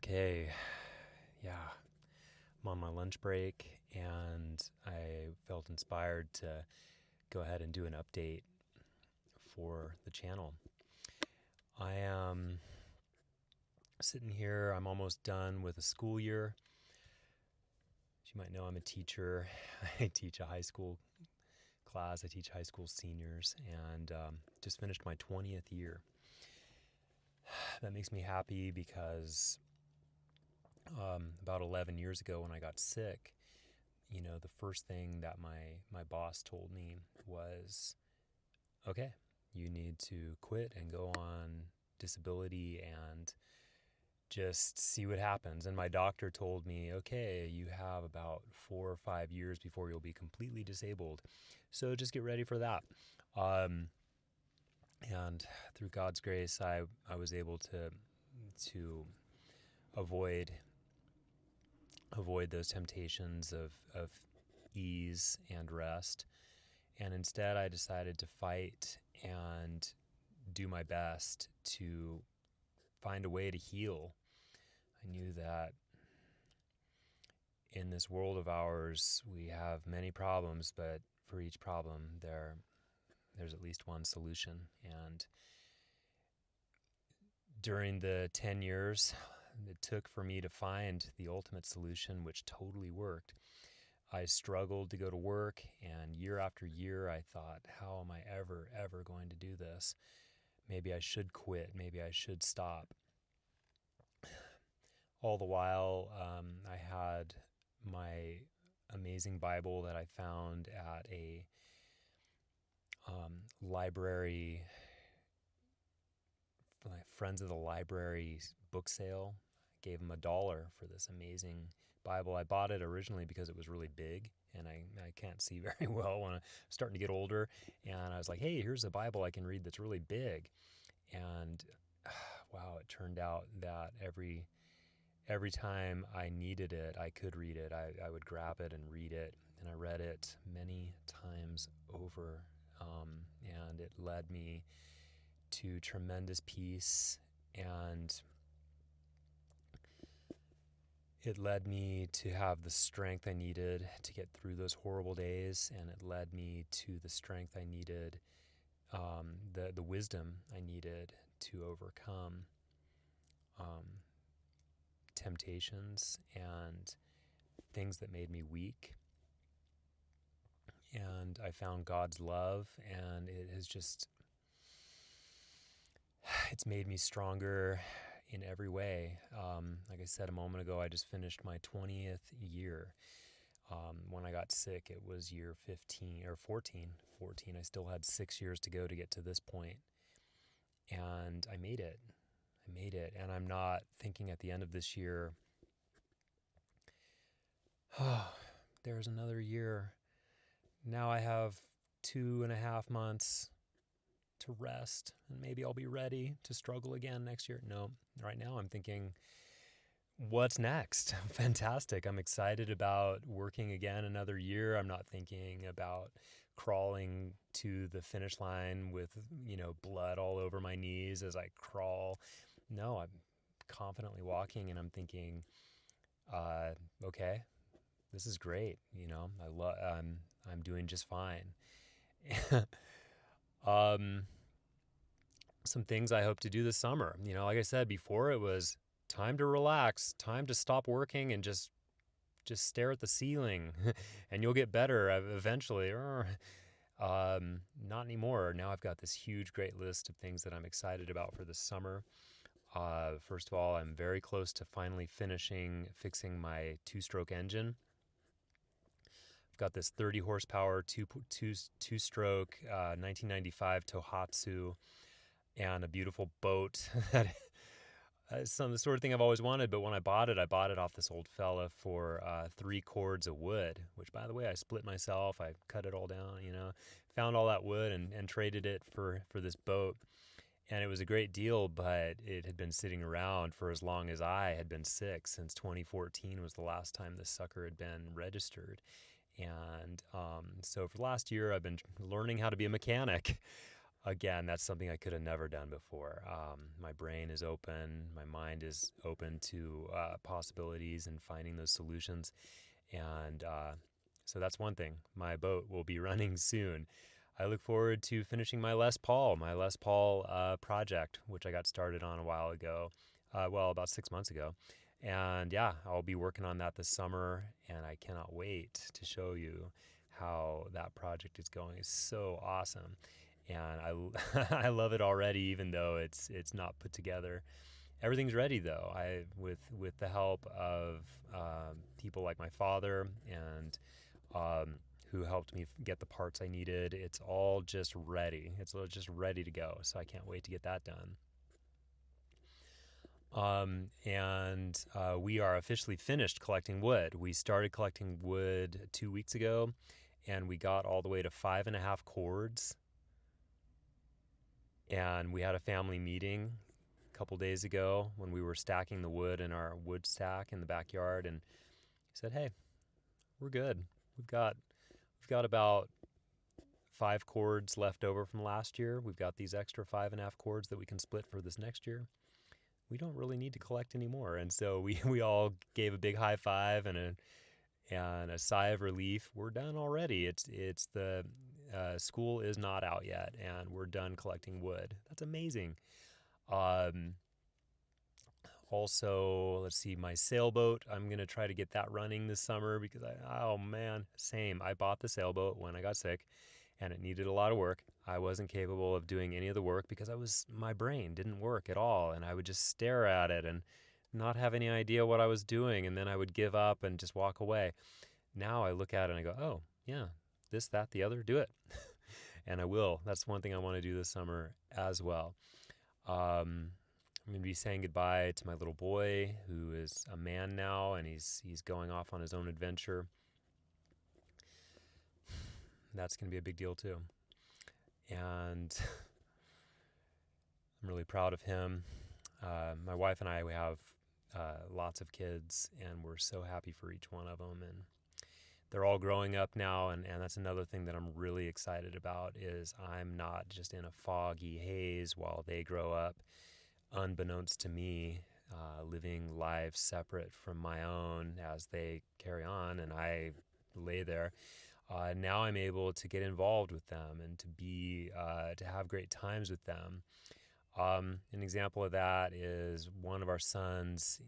Okay, yeah, I'm on my lunch break and I felt inspired to go ahead and do an update for the channel. I am sitting here, I'm almost done with a school year. As you might know, I'm a teacher. I teach a high school class, I teach high school seniors, and just finished my 20th year. That makes me happy because about 11 years ago when I got sick, the first thing that my boss told me was, okay, you need to quit and go on disability and just see what happens. And my doctor told me, okay, you have about 4 or 5 years before you'll be completely disabled. So just get ready for that. And through God's grace, I was able to avoid those temptations of ease and rest. And instead, I decided to fight and do my best to find a way to heal. I knew that in this world of ours, we have many problems, but for each problem, there's at least one solution. And during the 10 years it took for me to find the ultimate solution, which totally worked, I struggled to go to work, and year after year I thought, how am I ever going to do this? Maybe I should quit. Maybe I should stop. All the while, I had my amazing Bible that I found at a library, my Friends of the Library book sale. I gave them $1 for this amazing Bible. I bought it originally because it was really big, and I can't see very well when I'm starting to get older. And I was like, hey, here's a Bible I can read that's really big. And wow, it turned out that every time I needed it, I could read it. I would grab it and read it, and I read it many times over, and it led me to tremendous peace, and it led me to have the strength I needed to get through those horrible days, and it led me to the strength I needed, the wisdom I needed to overcome temptations and things that made me weak. And I found God's love, and it's made me stronger in every way. Like I said a moment ago, I just finished my 20th year. When I got sick, it was year 15 or 14. I still had 6 years to go to get to this point. And I made it. And I'm not thinking at the end of this year, oh, there's another year. Now I have 2.5 months to rest, and maybe I'll be ready to struggle again next year. No, right now I'm thinking, what's next? Fantastic. I'm excited about working again another year. I'm not thinking about crawling to the finish line with, blood all over my knees as I crawl. No, I'm confidently walking, and I'm thinking, okay, this is great. I'm doing just fine. Some things I hope to do this summer. Like I said before, it was time to relax, time to stop working and just stare at the ceiling and you'll get better eventually. Not anymore. Now I've got this huge, great list of things that I'm excited about for this summer. First of all, I'm very close to finally fixing my two-stroke engine. I've got this 30 horsepower two-stroke 1995 Tohatsu and a beautiful boat that some the sort of thing I've always wanted. But when I bought it off this old fella for 3 cords of wood, which, by the way, I split myself. I cut it all down, found all that wood and traded it for this boat. And it was a great deal, but it had been sitting around for as long as I had been sick. Since 2014 was the last time this sucker had been registered. And so for the last year, I've been learning how to be a mechanic. again, that's something I could have never done before. My brain is open, my mind is open to possibilities and finding those solutions. And so that's one thing. My boat will be running soon. I look forward to finishing my Les Paul project, which I got started on a while ago, about 6 months ago. And yeah, I'll be working on that this summer, and I cannot wait to show you how that project is going. It's so awesome. And I love it already, even though it's not put together. Everything's ready though. With the help of people like my father and who helped me get the parts I needed. It's all just ready. It's all just ready to go. So I can't wait to get that done. And we are officially finished collecting wood. We started collecting wood 2 weeks ago, and we got all the way to 5.5 cords. And we had a family meeting a couple days ago when we were stacking the wood in our wood stack in the backyard, and said, "Hey, we're good. We've got about 5 cords left over from last year. We've got these extra 5.5 cords that we can split for this next year. We don't really need to collect anymore." And so we all gave a big high five and a sigh of relief. We're done already. It's the school is not out yet, and we're done collecting wood. That's amazing. Also, let's see, my sailboat, I'm going to try to get that running this summer because I bought the sailboat when I got sick, and it needed a lot of work. I wasn't capable of doing any of the work because my brain didn't work at all, and I would just stare at it and not have any idea what I was doing, and then I would give up and just walk away. Now I look at it and I go, oh, yeah, this, that, the other, do it. And I will. That's one thing I want to do this summer as well. I'm going to be saying goodbye to my little boy, who is a man now, and he's going off on his own adventure. That's going to be a big deal too. And I'm really proud of him. My wife and we have lots of kids, and we're so happy for each one of them. And they're all growing up now, and that's another thing that I'm really excited about is I'm not just in a foggy haze while they grow up, unbeknownst to me, living lives separate from my own as they carry on, and I lay there. Now I'm able to get involved with them and to have great times with them. An example of that is one of our sons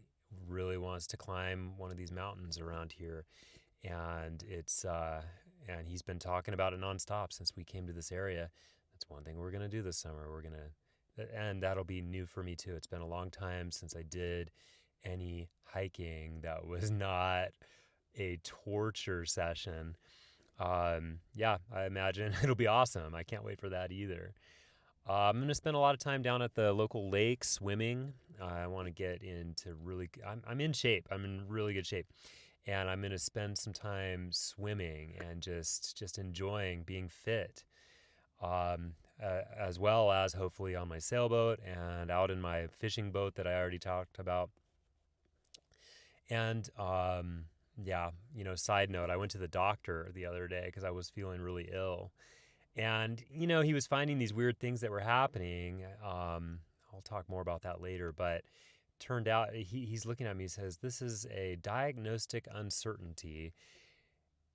really wants to climb one of these mountains around here, and and he's been talking about it nonstop since we came to this area. That's one thing we're gonna do this summer. And that'll be new for me too. It's been a long time since I did any hiking that was not a torture session. Yeah, I imagine it'll be awesome. I can't wait for that either. I'm going to spend a lot of time down at the local lake swimming. I want to get into I'm in shape. I'm in really good shape. And I'm going to spend some time swimming and just enjoying being fit. As well as hopefully on my sailboat and out in my fishing boat that I already talked about. And yeah, side note, I went to the doctor the other day because I was feeling really ill. And, he was finding these weird things that were happening. I'll talk more about that later, but turned out he's looking at me and says, "This is a diagnostic uncertainty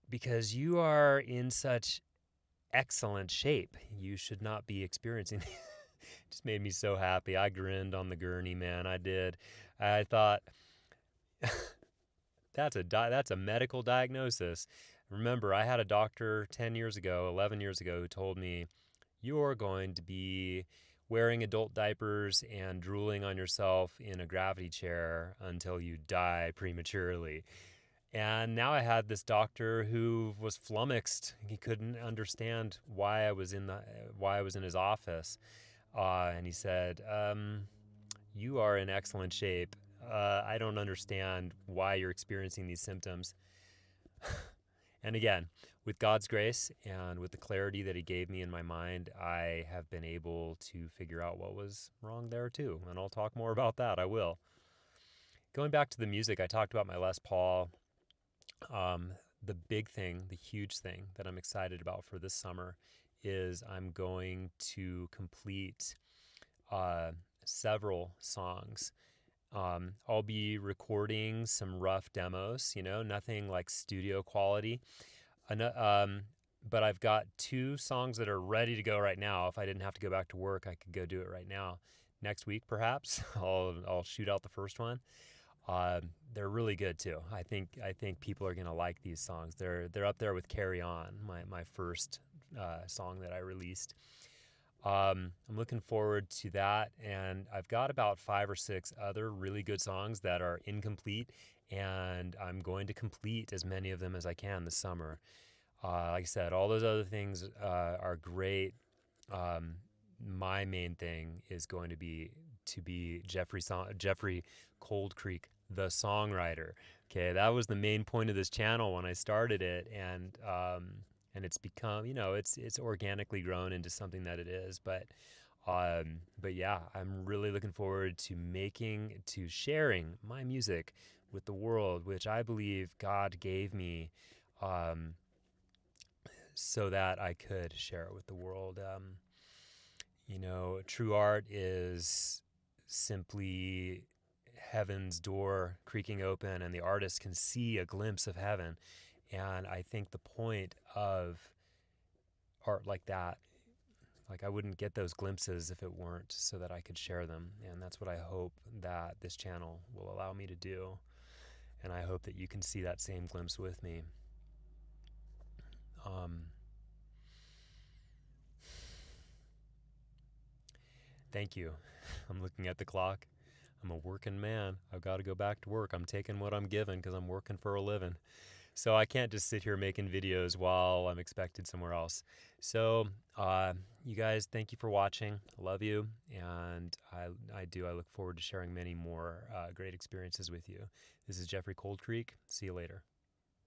because you are in such excellent shape. You should not be experiencing." It just made me so happy. I grinned on the gurney, man. I did. I thought, that's a medical diagnosis. Remember, I had a doctor 11 years ago, who told me, "You're going to be wearing adult diapers and drooling on yourself in a gravity chair until you die prematurely." And now I had this doctor who was flummoxed. He couldn't understand why I was in his office. And he said, "You are in excellent shape. I don't understand why you're experiencing these symptoms." And again, with God's grace and with the clarity that he gave me in my mind, I have been able to figure out what was wrong there too. And I'll talk more about that. I will. Going back to the music, I talked about my Les Paul. The huge thing that I'm excited about for this summer is I'm going to complete several songs. I'll be recording some rough demos, nothing like studio quality. But I've got 2 songs that are ready to go right now. If I didn't have to go back to work, I could go do it right now. Next week, perhaps, I'll shoot out the first one. They're really good too. I think people are gonna like these songs. They're up there with "Carry On," my first song that I released. I'm looking forward to that, and I've got about 5 or 6 other really good songs that are incomplete, and I'm going to complete as many of them as I can this summer. Like I said, all those other things are great. My main thing is going to be Jeffrey Cold Creek, the songwriter. Okay, that was the main point of this channel when I started it, and it's become, it's organically grown into something that it is. But yeah, I'm really looking forward to sharing my music with the world, which I believe God gave me, so that I could share it with the world. True art is simply heaven's door creaking open, and the artist can see a glimpse of heaven. And I think the point of art like that, like I wouldn't get those glimpses if it weren't so that I could share them. And that's what I hope that this channel will allow me to do. And I hope that you can see that same glimpse with me. Thank you. I'm looking at the clock. I'm a working man. I've got to go back to work. I'm taking what I'm given because I'm working for a living. So I can't just sit here making videos while I'm expected somewhere else. So you guys, thank you for watching. I love you. And I look forward to sharing many more great experiences with you. This is Jeffrey Cold Creek. See you later.